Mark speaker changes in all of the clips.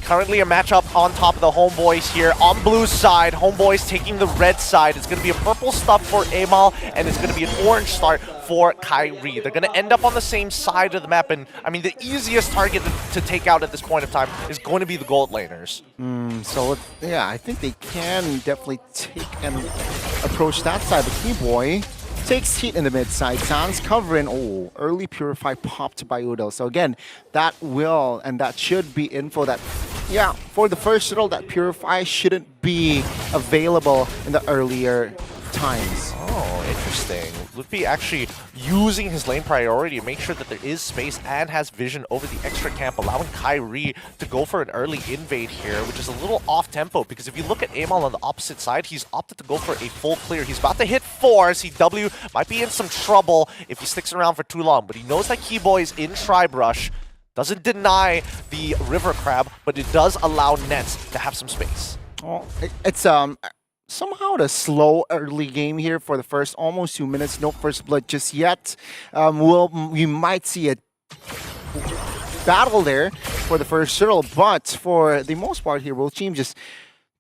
Speaker 1: Currently a matchup on top of the Homebois here. On blue side, Homebois taking the red side. It's going to be a purple stuff for Amal, and it's going to be an orange start for Kairi. They're going to end up on the same side of the map, and I mean, the easiest target to take out at this point of time is going to be the gold laners.
Speaker 2: So, yeah, I think they can definitely take and approach that side. The Keyboy takes heat in the mid side. Sans covering. Oh, early Purify popped by Udo. So again, that will and that should be info that, yeah, for the first roll, that Purify shouldn't be available in the earlier times.
Speaker 1: Oh, interesting. Ludwig actually using his lane priority to make sure that there is space and has vision over the extra camp, allowing Kairi to go for an early invade here, which is a little off-tempo, because if you look at Amal on the opposite side, he's opted to go for a full clear. He's about to hit 4. CW might be in some trouble if he sticks around for too long, but he knows that Keyboy is in Tribe Rush. Doesn't deny the River Crab, but it does allow Nets to have some space.
Speaker 2: Oh, it's somehow the slow early game here for the first almost 2 minutes. No first blood just yet. We might see a battle there for the first turtle, but for the most part here, World Team just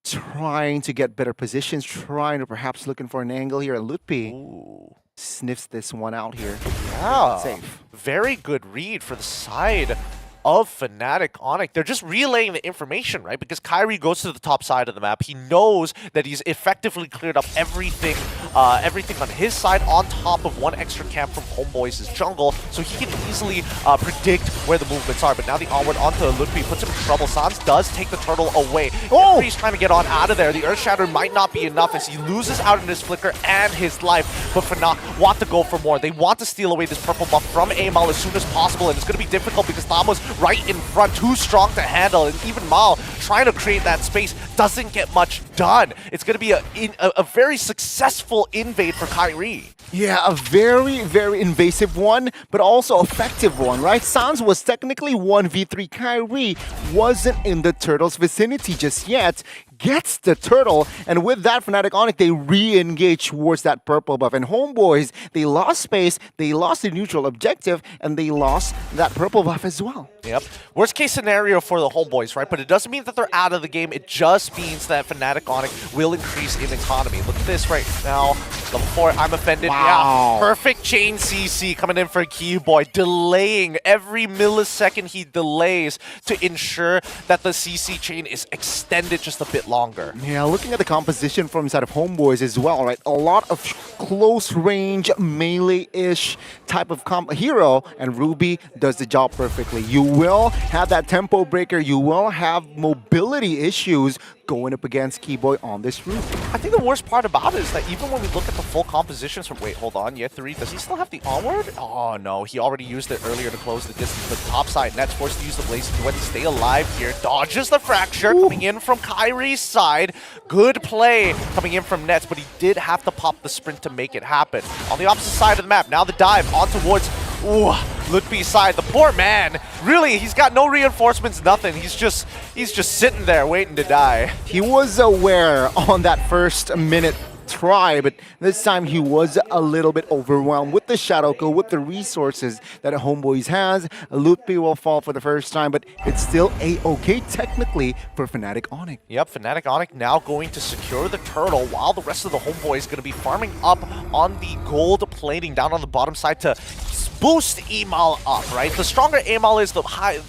Speaker 2: trying to get better positions, trying to perhaps looking for an angle here. And Lutpi sniffs this one out here.
Speaker 1: Yeah,
Speaker 2: safe.
Speaker 1: Very good read for the side of Fnatic. Onic, they're just relaying the information, right? Because Kairi goes to the top side of the map. He knows that he's effectively cleared up everything on his side on top of one extra camp from Homebois' jungle, so he can easily predict where the movements are. But now the onward onto Ludwig puts him in trouble. Sans does take the turtle away.
Speaker 2: Oh!
Speaker 1: He's trying to get on out of there. The Earth Shatter might not be enough as he loses out in his flicker and his life. But Fnatic want to go for more. They want to steal away this purple buff from Amal as soon as possible, and it's going to be difficult because Thamos right in front, too strong to handle, and even Mal trying to create that space doesn't get much done. It's going to be a very successful invade for Kairi.
Speaker 2: Yeah, a very, very invasive one, but also effective one, right? Sans was technically 1v3. Kairi wasn't in the turtle's vicinity just yet. Gets the turtle, and with that, Fnatic Onic, they re-engage towards that purple buff. And Homebois, they lost space, they lost the neutral objective, and they lost that purple buff as well.
Speaker 1: Yep. Worst case scenario for the Homebois, right? But it doesn't mean that they're out of the game. It just means that Fnatic Onic will increase in economy. Look at this right now. Level 4, I'm offended.
Speaker 2: Wow.
Speaker 1: Yeah, perfect chain CC coming in for Keyboy, delaying every millisecond he delays to ensure that the CC chain is extended just a bit longer.
Speaker 2: Yeah, looking at the composition from inside of Homebois as well, right? A lot of close range, melee-ish type of hero, and Ruby does the job perfectly. You will have that tempo breaker, you will have mobility issues going up against Keyboy on this route.
Speaker 1: I think the worst part about it is that even when we look at the full compositions from, wait, hold on, yeah, 3, does he still have the onward? Oh no, he already used it earlier to close the distance. The top side, Nets forced to use the Blaze to stay alive here. Dodges the fracture coming in from Kairi's side. Good play coming in from Nets, but he did have to pop the sprint to make it happen. On the opposite side of the map, now the dive on towards Ludwig's side. The poor man, really, he's got no reinforcements, nothing. He's just sitting there waiting to die.
Speaker 2: He was aware on that first minute try, but this time he was a little bit overwhelmed with the Shadow Kill, with the resources that Homebois has. Ludwig will fall for the first time, but it's still a-okay technically for Fnatic Onic.
Speaker 1: Yep, Fnatic Onic now going to secure the turtle while the rest of the Homebois is going to be farming up on the gold plating down on the bottom side to boost Amal up, right? The stronger Amal is,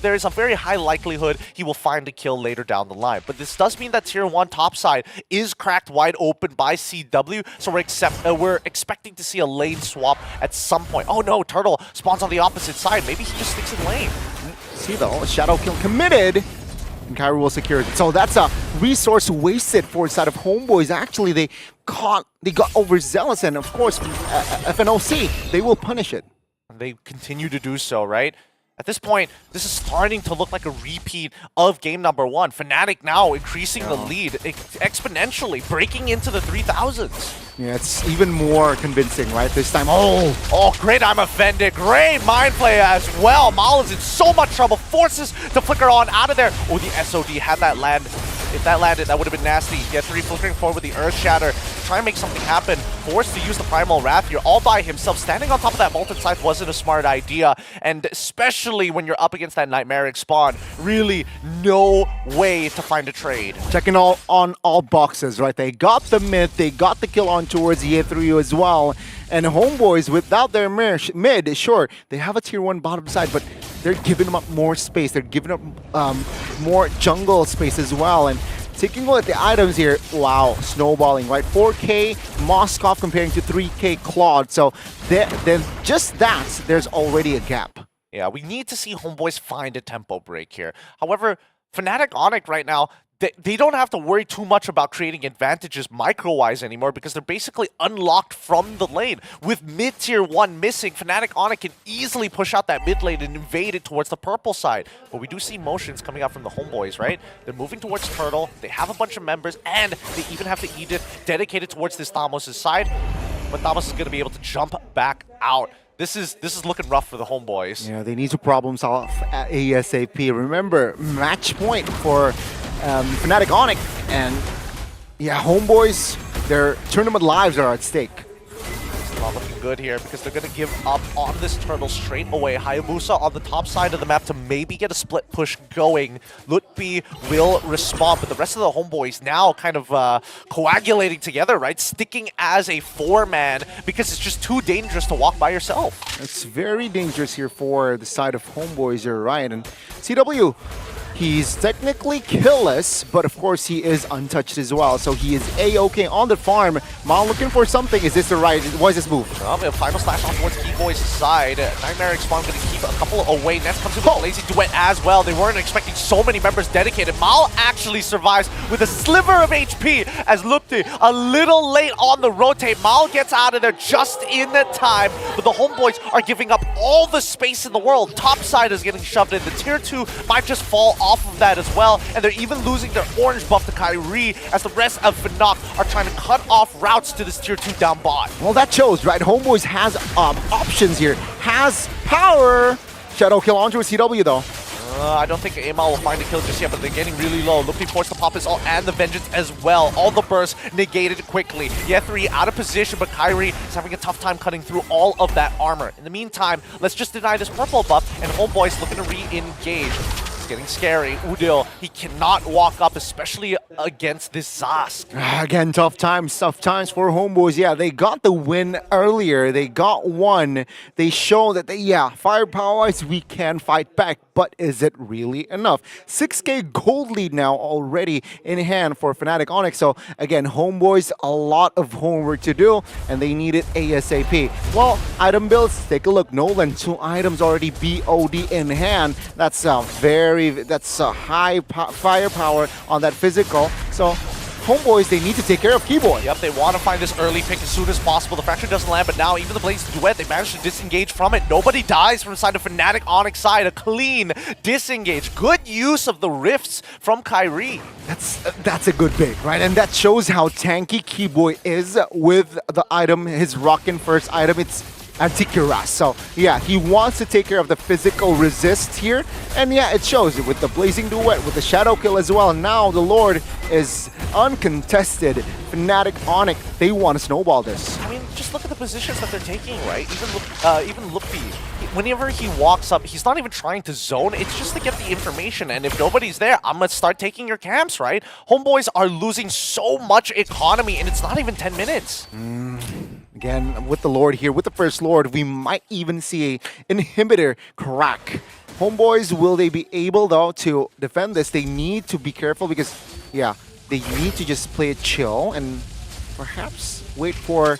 Speaker 1: there's a very high likelihood he will find a kill later down the line. But this does mean that Tier 1 top side is cracked wide open by CW, so we're expecting to see a lane swap at some point. Oh no, Turtle spawns on the opposite side. Maybe he just sticks in lane.
Speaker 2: See though, Shadow Kill committed, and Kairi will secure it. So that's a resource wasted for inside of Homebois. Actually, they got overzealous, and of course, FNOC, they will punish it.
Speaker 1: They continue to do so, right? At this point, this is starting to look like a repeat of game number 1. Fnatic now increasing the lead exponentially, breaking into the 3000s.
Speaker 2: Yeah, it's even more convincing, right? This time, oh,
Speaker 1: great, I'm offended. Great mind play as well. Mal is in so much trouble, forces to flicker on out of there. Oh, the SOD had that land. If that landed, that would have been nasty. Yeah, 3 flickering forward with the Earth Shatter. Try and make something happen forced to use the Primal Wrath here all by himself. Standing on top of that Molten Scythe wasn't a smart idea, and especially when you're up against that Nightmaric spawn, really no way to find a trade.
Speaker 2: Checking on all boxes, right? They got the mid, they got the kill on towards BO3 as well. And Homebois, without their mid, sure, they have a tier 1 bottom side, but they're giving them up more space. They're giving up more jungle space as well. And taking a look at the items here, wow, snowballing, right? 4K Moskov comparing to 3K Claude. So then just that, there's already a gap.
Speaker 1: Yeah, we need to see Homebois find a tempo break here. However, Fnatic Onic right now, they don't have to worry too much about creating advantages micro-wise anymore because they're basically unlocked from the lane. With mid-tier 1 missing, Fnatic Onic can easily push out that mid lane and invade it towards the purple side. But we do see motions coming out from the Homebois, right? They're moving towards Turtle, they have a bunch of members, and they even have the Edith dedicated towards this Thamos' side. But Thamos is going to be able to jump back out. This is looking rough for the Homebois.
Speaker 2: Yeah, they need to problem solve at ASAP. Remember, match point for Fnatic Onic, and yeah, Homebois, their tournament lives are at stake.
Speaker 1: It's not looking good here because they're going to give up on this Turtle straight away. Hayabusa on the top side of the map to maybe get a split push going. Lutfi will respond, but the rest of the Homebois now kind of coagulating together, right? Sticking as a 4-man because it's just too dangerous to walk by yourself.
Speaker 2: It's very dangerous here for the side of Homebois, you're right. And CW, he's technically killless, but of course he is untouched as well. So he is A-okay on the farm. Mal looking for something. Is this the right? What is this move?
Speaker 1: A final slash on towards Keyboy's side. Nightmaric Spawn going to keep a couple away. Nets comes in with a lazy duet as well. They weren't expecting so many members dedicated. Mal actually survives with a sliver of HP as Lupti a little late on the rotate. Mal gets out of there just in the time, but the Homebois are giving up all the space in the world. Top side is getting shoved in. The tier 2 might just fall off of that as well, and they're even losing their orange buff to Kairi as the rest of Fnatic are trying to cut off routes to this tier 2 down bot.
Speaker 2: Well, that shows, right? Homebois has options here, has power. Shadow kill onto a CW though.
Speaker 1: I don't think Amal will find a kill just yet, but they're getting really low. Looking forced to pop his ult and the Vengeance as well. All the bursts negated quickly. BO3 out of position, but Kairi is having a tough time cutting through all of that armor. In the meantime, let's just deny this purple buff, and Homebois looking to re-engage. Getting scary. Udil, he cannot walk up, especially against this Zask.
Speaker 2: Again, tough times for Homebois. Yeah, they got the win earlier. They got one. They show that, firepower-wise, we can fight back. But is it really enough? 6K gold lead now already in hand for Fnatic Onic. So, again, Homebois, a lot of homework to do, and they need it ASAP. Well, item builds, take a look. Nolan, 2 items already BOD in hand. That's a high firepower on that physical. So Homebois, they need to take care of Keyboy.
Speaker 1: Yep, they want to find this early pick as soon as possible. The Fracture doesn't land, but now even the Blaze Duet, they managed to disengage from it. Nobody dies from the side of Fnatic Onic side. A clean disengage. Good use of the rifts from Kairi.
Speaker 2: That's a good pick, right? And that shows how tanky Keyboy is with the item, his rockin' first item. It's Anticuras. So yeah, he wants to take care of the physical resist here, and yeah, it shows with the Blazing Duet, with the Shadow Kill as well. Now the Lord is uncontested. Fnatic Onic, they want to snowball this.
Speaker 1: I mean, just look at the positions that they're taking, right? Even Luppi, whenever he walks up, he's not even trying to zone. It's just to get the information, and if nobody's there, I'm gonna start taking your camps, right? Homebois are losing so much economy, and it's not even 10 minutes.
Speaker 2: Again, with the Lord here, with the first Lord, we might even see an inhibitor crack. Homebois, will they be able, though, to defend this? They need to be careful because, yeah, they need to just play it chill and perhaps wait for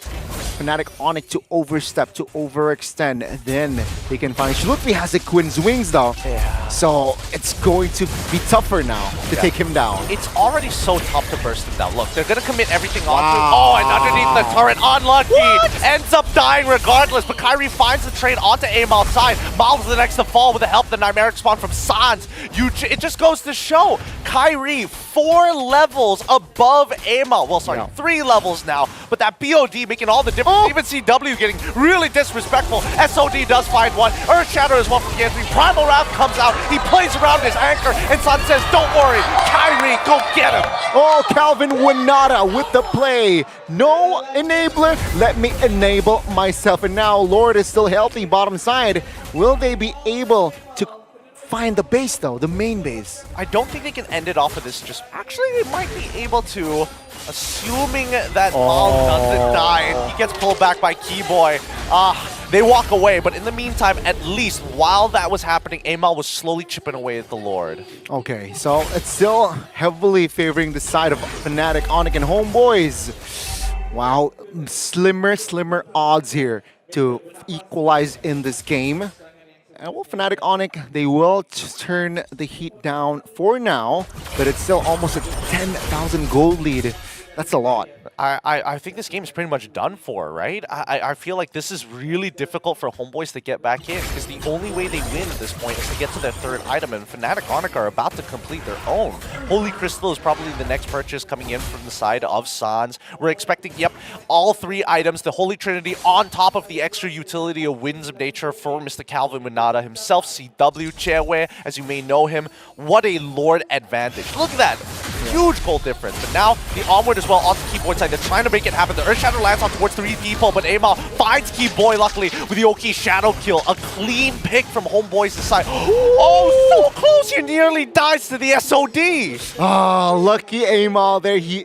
Speaker 2: Fnatic Onic to overstep, to overextend, and then they can find. Lutfi has a Queen's Wings though, so it's going to be tougher now to take him down.
Speaker 1: It's already so tough to burst him down. Look, they're gonna commit everything onto. Oh, and underneath the turret, unlucky. Ends up dying regardless, but Kairi finds the trade onto Amal's side. Mal's the next to fall with the help of the Nightmaric Spawn from Sans. It just goes to show Kairi 4 levels above Amal. Well, sorry, 3 levels now, but that BOD making all the difference. Even CW getting really disrespectful. SOD does find one. Earth Shatter as well from BO3. Primal Wrath comes out. He plays around his anchor, and Sun says, don't worry, Kairi Kairi, go get him!
Speaker 2: Oh, Calvin Winata with the play. No enabler. Let me enable myself. And now Lord is still healthy bottom side. Will they be able to find the base though, the main base?
Speaker 1: I don't think they can end it off of this. Just actually, they might be able to, assuming that Mal doesn't die and he gets pulled back by Keyboy. They walk away, but in the meantime, at least while that was happening, Amal was slowly chipping away at the Lord.
Speaker 2: Okay, so it's still heavily favoring the side of Fnatic, Onic, and Homeboys. Wow, slimmer odds here to equalize in this game. And well, Fnatic, Onic, they will turn the heat down for now, but it's still almost a 10,000 gold lead. That's a lot.
Speaker 1: I think this game is pretty much done for, right? I feel like this is really difficult for Homeboys to get back in because the only way they win at this point is to get to their third item, and Fnatic Onic are about to complete their own. Holy Crystal is probably the next purchase coming in from the side of Sans. We're expecting, yep, all three items, the Holy Trinity on top of the extra utility of Winds of Nature for Mr. Calvin Winata himself, CW, Chairway, as you may know him. What a Lord advantage. Look at that. Huge goal difference. But now the onward as well onto Keyboy side. They're trying to make it happen. The Earth Shadow lands on towards 3 people, but Amal finds Keyboy luckily with the Oki Shadow kill. A clean pick from Homeboys' side. Oh, so close! He nearly dies to the SOD.
Speaker 2: Ah, lucky Amal there. He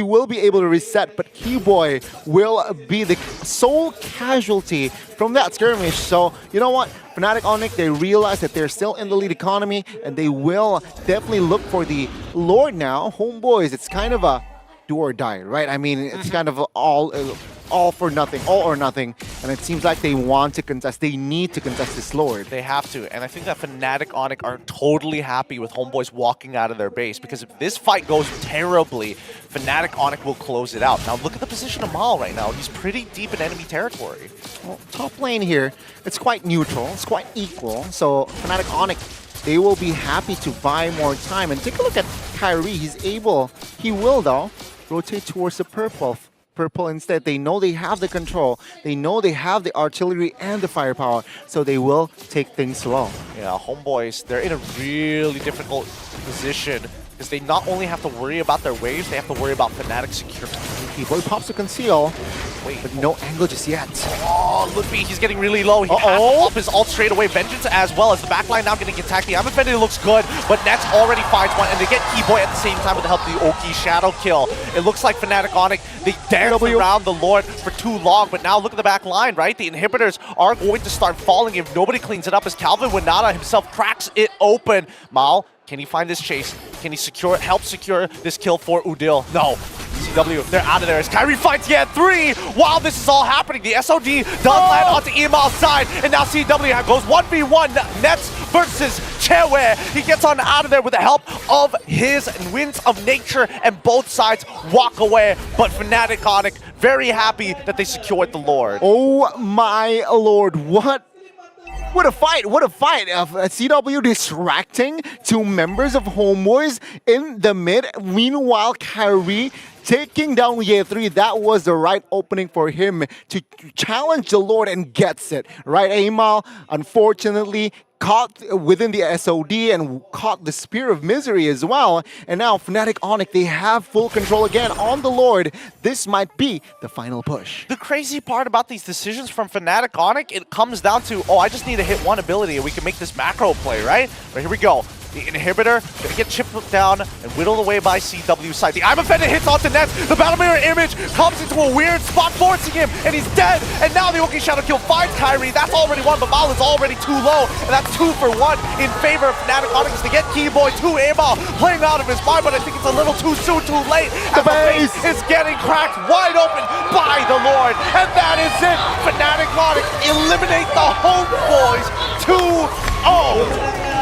Speaker 2: will be able to reset, but Keyboy will be the sole casualty from that skirmish. So, you know what? Fnatic Onic, they realize that they're still in the lead economy, and they will definitely look for the Lord now. Homeboys, it's kind of a do or die, right? I mean, it's kind of all for nothing, all or nothing, and it seems like they want to contest. They need to contest this Lord.
Speaker 1: They have to, and I think that Fnatic Onic are totally happy with Homeboys walking out of their base, because if this fight goes terribly, Fnatic Onic will close it out. Now look at the position of Mal right now. He's pretty deep in enemy territory.
Speaker 2: Well, top lane here, it's quite neutral, it's quite equal, so Fnatic Onic, they will be happy to buy more time. And take a look at Kairi. He will though, rotate towards the purple instead. They know they have the control. They know they have the artillery and the firepower, so they will take things slow.
Speaker 1: Yeah, Homeboys, they're in a really difficult position because they not only have to worry about their waves, they have to worry about Fnatic security.
Speaker 2: Keyboy pops to conceal.
Speaker 1: Wait,
Speaker 2: but no angle just yet.
Speaker 1: Oh, Ludwig, he's getting really low. He has to up his ult straight away. Vengeance as well as the backline now getting attacked. The Amifendi looks good, but Nets already finds one, and they get Keyboy at the same time with the help of the Oki Shadow kill. It looks like Fnatic Onic, they danced around the Lord for too long, but now look at the back line, right? The inhibitors are going to start falling if nobody cleans it up, as Calvin Winata himself cracks it open. Mal, can he find this chase? Can he help secure this kill for Udil? No. CW, they're out of there as Kairi fights yet 3 while this is all happening. The SOD does land onto Emal's side, and now CW goes 1v1 Nets versus Chairway. He gets on out of there with the help of his Winds of Nature, and both sides walk away. But Fnatic Onic very happy that they secured the Lord.
Speaker 2: Oh my Lord, what a fight, what a fight. CW distracting two members of Homeboys in the mid. Meanwhile, Kairi taking down Ye 3. That was the right opening for him to challenge the Lord, and gets it. Right, Amal, unfortunately, caught within the SOD and caught the Spear of Misery as well. And now Fnatic Onic, they have full control again on the Lord. This might be the final push.
Speaker 1: The crazy part about these decisions from Fnatic Onic, it comes down to, oh, I just need to hit one ability and we can make this macro play, right? But here we go. The inhibitor gonna get chipped down and whittled away by CW's side. The Imafenda hits onto Nets. The Battle Mirror image comes into a weird spot, forcing him, and he's dead. And now the Oki Shadow kill finds Kairi. That's already one, but Mal is already too low, and that's 2 for 1 in favor of Fnatic Onic to get Keyboy to Amal, playing out of his mind, but I think it's a little too soon, too late. The base is getting cracked wide open by the Lord, and that is it. Fnatic Onic eliminate the Homeboys 2-0.